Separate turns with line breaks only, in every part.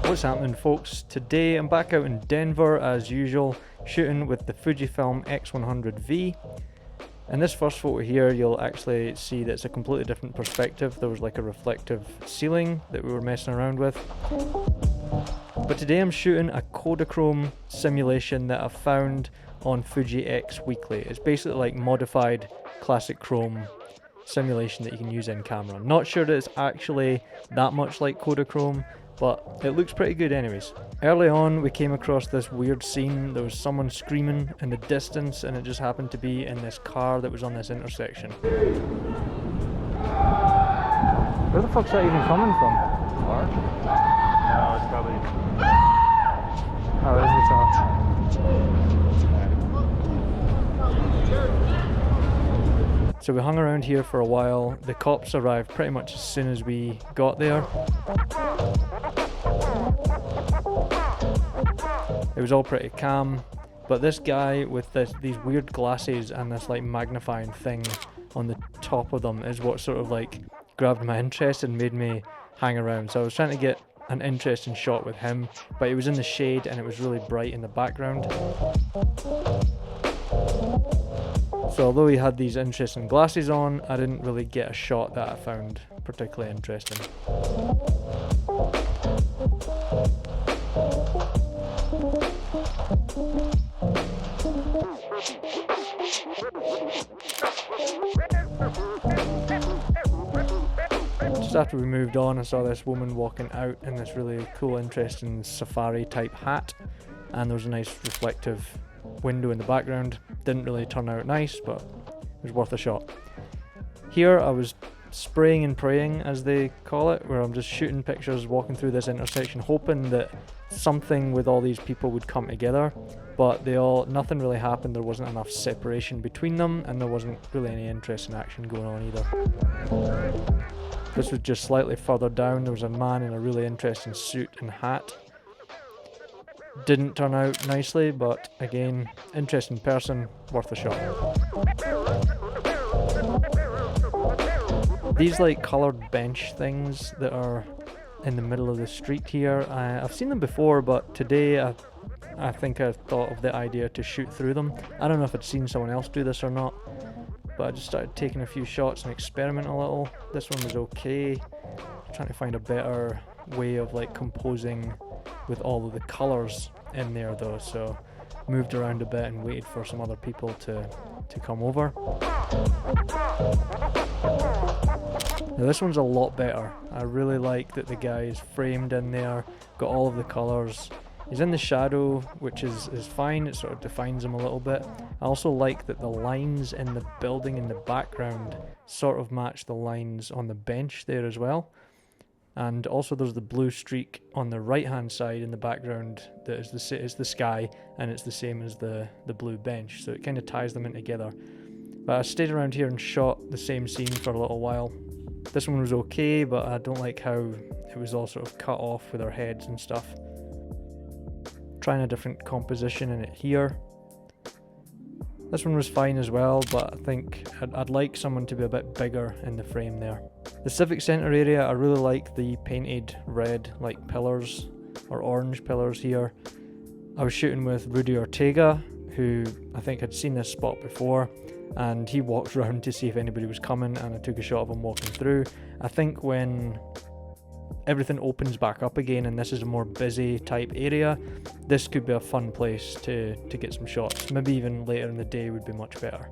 What's happening, folks? Today I'm back out in Denver as usual, shooting with the Fujifilm X100V. In this first photo here, you'll actually see that it's a completely different perspective. There was like a reflective ceiling that we were messing around with. But today I'm shooting a Kodachrome simulation that I found on Fuji X Weekly. It's basically like modified classic chrome simulation that you can use in camera. Not sure that it's actually that much like Kodachrome, but it looks pretty good anyways. Early on we came across this weird scene. There was someone screaming in the distance and it just happened to be in this car that was on this intersection. Where the fuck's that even coming from? Car? No, it's probably... Oh, it is the top. So we hung around here for a while. The cops arrived pretty much as soon as we got there. It was all pretty calm, but this guy with these weird glasses and this like magnifying thing on the top of them is what sort of like grabbed my interest and made me hang around. So I was trying to get an interesting shot with him, but he was in the shade and it was really bright in the background. So although he had these interesting glasses on, I didn't really get a shot that I found particularly interesting. Just after we moved on, I saw this woman walking out in this really cool, interesting safari type hat, and there was a nice reflective window in the background. Didn't really turn out nice, but it was worth a shot. Here I was spraying and praying, as they call it, where I'm just shooting pictures walking through this intersection, hoping that something with all these people would come together, but nothing really happened. There wasn't enough separation between them, and there wasn't really any interesting action going on either. This was just slightly further down. There was a man in a really interesting suit and hat. Didn't turn out nicely, but again, interesting person, worth a shot. These like coloured bench things that are in the middle of the street here, I've seen them before, but today I think I thought of the idea to shoot through them. I don't know if I'd seen someone else do this or not, but I just started taking a few shots and experiment a little. This one was okay. I'm trying to find a better way of like composing with all of the colours in there though, so moved around a bit and waited for some other people to come over. Now this one's a lot better. I really like that the guy is framed in there, got all of the colours. He's in the shadow, which is fine, it sort of defines him a little bit. I also like that the lines in the building in the background sort of match the lines on the bench there as well. And also there's the blue streak on the right hand side in the background that is the sky, and it's the same as the blue bench, so it kind of ties them in together. But I stayed around here and shot the same scene for a little while. This one was okay, but I don't like how it was all sort of cut off with our heads and stuff. Trying a different composition in it here. This one was fine as well, but I think I'd like someone to be a bit bigger in the frame there. The Civic Centre area, I really like the painted red like pillars or orange pillars here. I was shooting with Rudy Ortega, who I think had seen this spot before, and he walked around to see if anybody was coming, and I took a shot of him walking through. I think when everything opens back up again and this is a more busy type area, this could be a fun place to get some shots. Maybe even later in the day would be much better.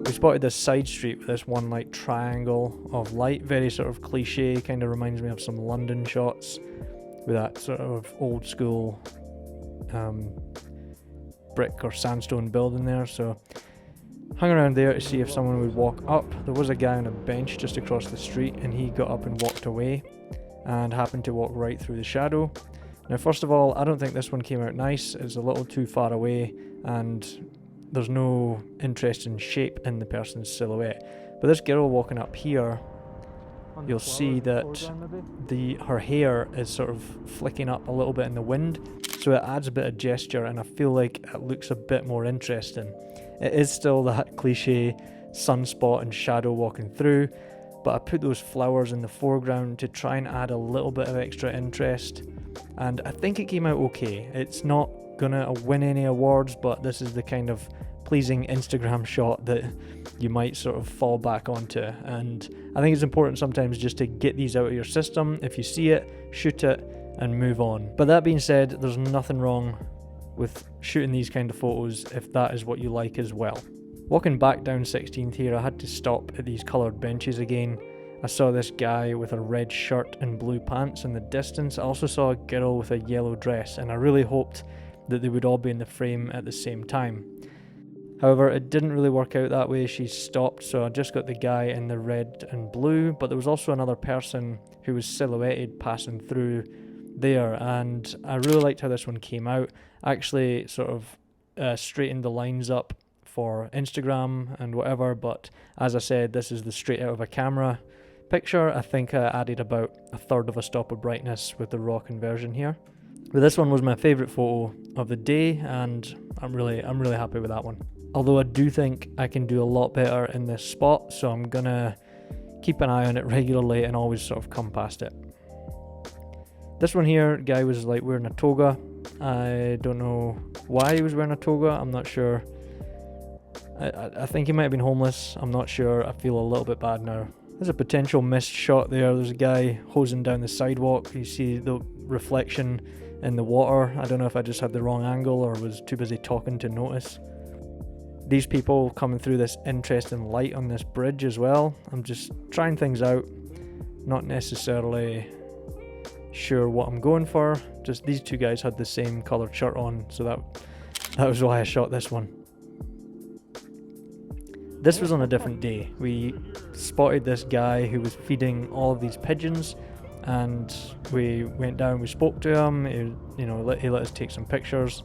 We spotted this side street with this one like triangle of light, very sort of cliche, kind of reminds me of some London shots with that sort of old school brick or sandstone building there. So hung around there to see if someone would walk up. There was a guy on a bench just across the street, and he got up and walked away and happened to walk right through the shadow. Now first of all, I don't think this one came out nice. It's a little too far away and there's no interesting shape in the person's silhouette. But this girl walking up here, you'll see that her hair is sort of flicking up a little bit in the wind. So so it adds a bit of gesture and I feel like it looks a bit more interesting. It is still that cliche sunspot and shadow walking through, but I put those flowers in the foreground to try and add a little bit of extra interest, and I think it came out okay. It's not gonna win any awards, but this is the kind of pleasing Instagram shot that you might sort of fall back onto, and I think it's important sometimes just to get these out of your system. If you see it, shoot it and move on. But that being said, there's nothing wrong with shooting these kind of photos if that is what you like as well. Walking back down 16th here, I had to stop at these coloured benches again. I saw this guy with a red shirt and blue pants in the distance. I also saw a girl with a yellow dress, and I really hoped that they would all be in the frame at the same time. However, it didn't really work out that way. She stopped, so I just got the guy in the red and blue, but there was also another person who was silhouetted passing through there, and I really liked how this one came out. Actually sort of straightened the lines up for Instagram and whatever, but as I said, this is the straight out of a camera picture. I think I added about 1/3 of a stop of brightness with the raw conversion here. But this one was my favourite photo of the day, and I'm really happy with that one. Although I do think I can do a lot better in this spot, so I'm gonna keep an eye on it regularly and always sort of come past it. This one here, guy was like wearing a toga. I don't know why he was wearing a toga, I'm not sure. I think he might have been homeless, I'm not sure. I feel a little bit bad now. There's a potential missed shot there. There's a guy hosing down the sidewalk. You see the reflection in the water. I don't know if I just had the wrong angle or was too busy talking to notice. These people coming through this interesting light on this bridge as well. I'm just trying things out, not necessarily sure what I'm going for. Just these two guys had the same coloured shirt on, so that was why I shot this one. This was on a different day. We spotted this guy who was feeding all of these pigeons, and we went down, we spoke to him. He let us take some pictures,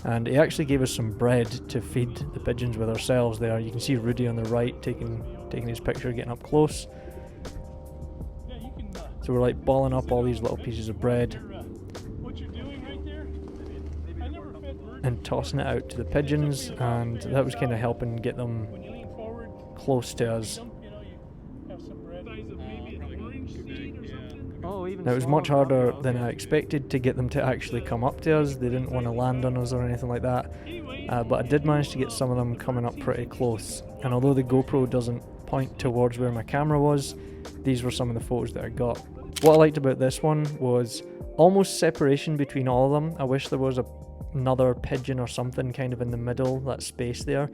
and he actually gave us some bread to feed the pigeons with ourselves there. You can see Rudy on the right taking his picture, getting up close. So we're like balling up all these little pieces of bread and tossing it out to the pigeons, and that was kind of helping get them close to us. Now it was much harder than I expected to get them to actually come up to us. They didn't want to land on us or anything like that, but I did manage to get some of them coming up pretty close, and although the GoPro doesn't point towards where my camera was, these were some of the photos that I got. What I liked about this one was almost separation between all of them. I wish there was another pigeon or something kind of in the middle, that space there.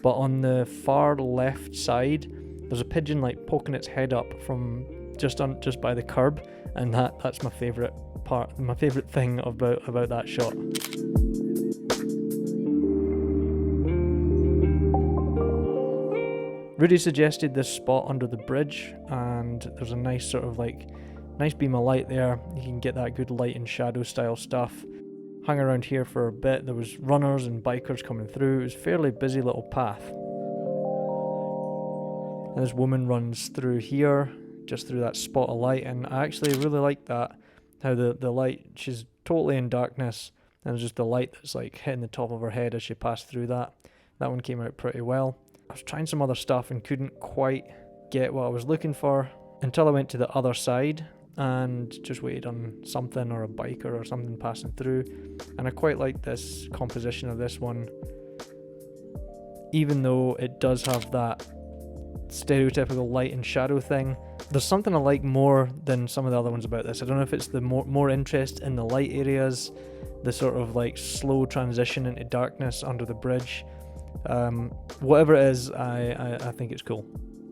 But on the far left side, there's a pigeon like poking its head up from just by the curb, and that's my favourite part, my favourite thing about that shot. Rudy suggested this spot under the bridge, and there's a nice sort of like nice beam of light there. You can get that good light and shadow style stuff. Hung around here for a bit. There was runners and bikers coming through. It was a fairly busy little path. And this woman runs through here, just through that spot of light, and I actually really like that, how the light, she's totally in darkness, and it's just the light that's like hitting the top of her head as she passed through that. That one came out pretty well. I was trying some other stuff and couldn't quite get what I was looking for until I went to the other side and just waited on something or a biker or something passing through, and I quite like this composition of this one, even though it does have that stereotypical light and shadow thing. There's something I like more than some of the other ones about this. I don't know if it's the more interest in the light areas, the sort of like slow transition into darkness under the bridge. Whatever it is, I think it's cool.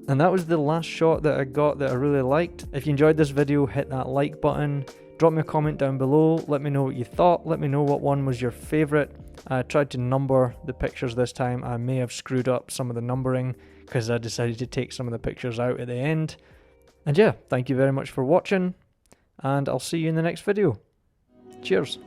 And that was the last shot that I got that I really liked. If you enjoyed this video, hit that like button, drop me a comment down below, let me know what you thought, let me know what one was your favourite. I tried to number the pictures this time. I may have screwed up some of the numbering because I decided to take some of the pictures out at the end. And yeah, thank you very much for watching, and I'll see you in the next video. Cheers.